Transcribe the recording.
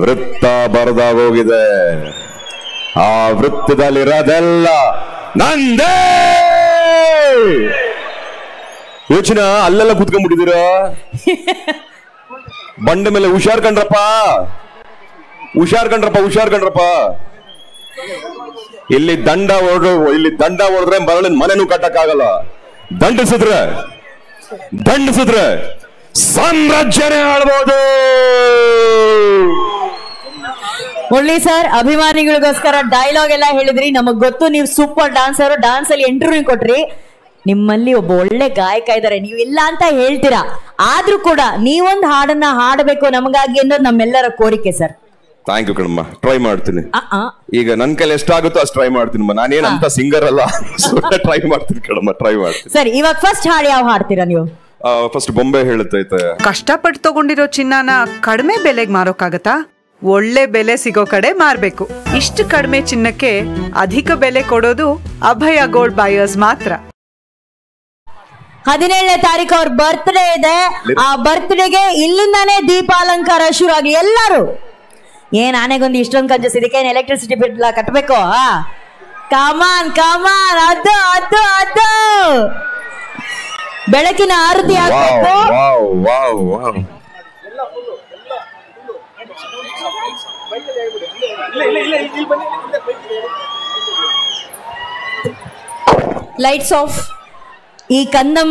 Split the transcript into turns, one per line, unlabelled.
ವೃತ್ತ ಬರದಾಗೋಗಿದೆ. ಆ ವೃತ್ತದಲ್ಲಿರೋದೆಲ್ಲ ನಂದೇ. ಯೋಚನಾ ಅಲ್ಲೆಲ್ಲ ಕುತ್ಕೊಂಡ್ಬಿಟ್ಟಿದೀರ. ಬಂಡ ಮೇಲೆ ಹುಷಾರ್ ಕಂಡ್ರಪ್ಪ, ಹುಷಾರ್ ಕಂಡ್ರಪ್ಪ. ಇಲ್ಲಿ ದಂಡ ಹೊಡೆದ್ರೆ ಮರಳಿನ ಮನೆನೂ ಕಟ್ಟಕ್ಕಾಗಲ್ಲ. ದಂಡಿಸಿದ್ರೆ ಸಾಮ್ರಾಜ್ಯನೇ ಆಳ್ಬೋದು.
ಮುರಳಿ ಸರ್, ಅಭಿಮಾನಿಗಳಿಗೋಸ್ಕರ ಡೈಲಾಗ್ ಎಲ್ಲ ಹೇಳಿದ್ರಿ. ನಮಗ್ ಗೊತ್ತು ನೀವು ಸೂಪರ್ ಡಾನ್ಸರ್. ಡಾನ್ಸ್ ಅಲ್ಲಿ ಇಂಟರ್ವ್ಯೂ ಕೊಟ್ರಿ. ನಿಮ್ಮಲ್ಲಿ ಒಬ್ಬ ಒಳ್ಳೆ ಗಾಯಕ ಇದ್ದಾರೆ, ನೀವು ಇಲ್ಲ ಅಂತ ಹೇಳ್ತೀರಾ. ಆದ್ರೂ ಕೂಡ ನೀವೊಂದು ಹಾಡನ್ನ ಹಾಡಬೇಕು ನಮಗಾಗಿ ಅನ್ನೋದು ನಮ್ಮೆಲ್ಲರ ಕೋರಿಕೆ ಸರ್.
ಥ್ಯಾಂಕ್ ಯು ಕಣಮ್ಮ, ಟ್ರೈ ಮಾಡ್ತೀನಿ. ಈಗ ನನ್ ಕೈಲಿ ಎಷ್ಟಾಗುತ್ತೋ ಅಷ್ಟು ಟ್ರೈ ಮಾಡ್ತೀನಿ. ನಾನೇನ್ ಅಂತ ಸಿಂಗರ್ ಅಲ್ಲ, ಟ್ರೈ ಮಾಡ್ತೀನಿ ಕಣಮ್ಮ, ಟ್ರೈ ಮಾಡ್ತೀನಿ.
ಸರ್, ಇವಾಗ ಫಸ್ಟ್ ಹಾಡು ಯಾವ ಹಾಡ್ತೀರಾ ನೀವು?
ಫಸ್ಟ್ ಬೊಂಬೆ ಹೇಳುತ್ತೈತೆ.
ಕಷ್ಟಪಟ್ಟು ತಗೊಂಡಿರೋ ಚಿನ್ನನ ಕಡಿಮೆ ಬೆಲೆಗೆ ಮಾರೋಕ್ಕಾಗತ್ತಾ? ಒಳ್ಳೆ ಬೆಲೆ ಸಿಗೋ ಕಡೆ ಮಾರ್ಬೇಕು. ಇಷ್ಟು ಕಡಿಮೆ ಚಿನ್ನಕ್ಕೆ ಅಧಿಕ ಬೆಲೆ ಕೊಡೋದು ಅಭಯ ಗೋಲ್ಡ್ ಬಯರ್ಸ್ ಮಾತ್ರ.
17ನೇ ತಾರೀಕು ಅವ್ರ ಬರ್ತ್ಡೇ ಇದೆ. ಆ ಬರ್ತ್ಡೇಗೆ ಇಲ್ಲಿಂದಾನೇ ದೀಪಾಲಂಕಾರ ಶುರು ಆಗ್ಲಿ. ಎಲ್ಲರೂ ಏನ್ ಆನೆಗೊಂದು ಇಷ್ಟೊಂದು ಕಂಜಸ್, ಇದಕ್ಕೆ ಎಲೆಕ್ಟ್ರಿಸಿಟಿ ಬಿಲ್ ಕಟ್ಟಬೇಕು? ಕಮಾನ್ ಅದು ಬೆಳಕಿನ ಆರತಿ ಆಗ್ಬೇಕು. Lights off. ಈ ಕಂದಂ